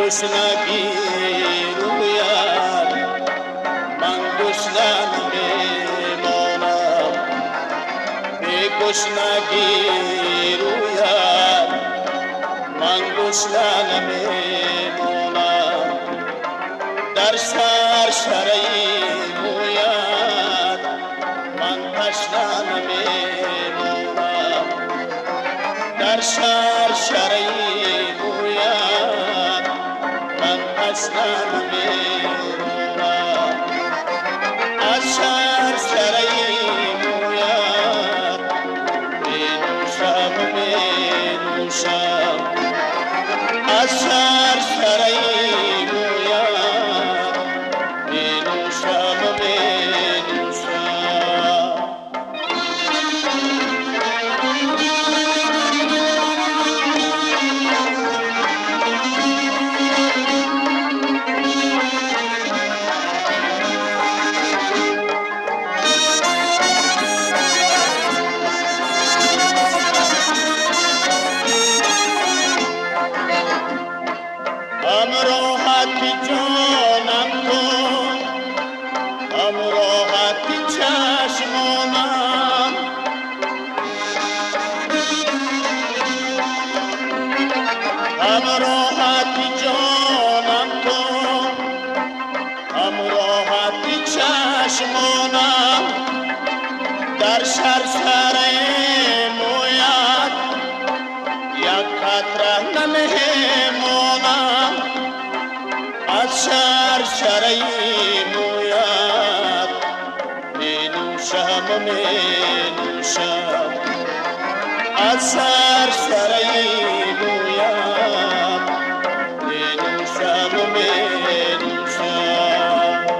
گشنگی روید من گشنه نمیمانم بی گشنگی روید من گشنه نمیمانم در سرشره موید من تشنه نمیمانم در سرشره موید من تشنه نمیمانم از سرشره موید می نوشم و می نوشم از سرشره موید می نوشم و می نوشم همراحتی جانم کن همراحتی چشمانم همراحتی جانم کن همراحتی چشمانم در سرسره موید یک قطره نمیمانم از سرسره موید می نوشم و می نوشم از سرسره موید می نوشم و می نوشم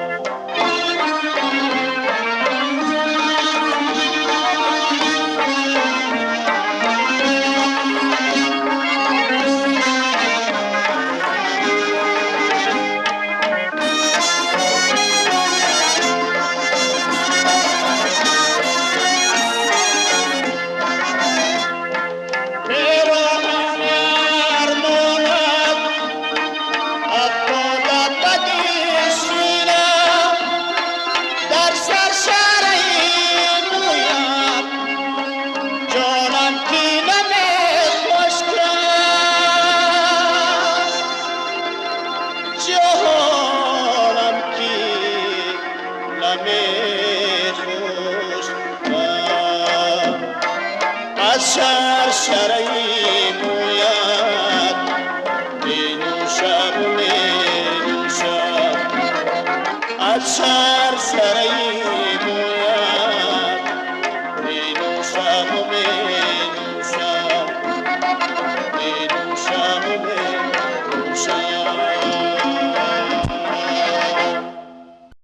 از سرسره موید می نوشم و می نوشم از سرسره موید می نوشم و می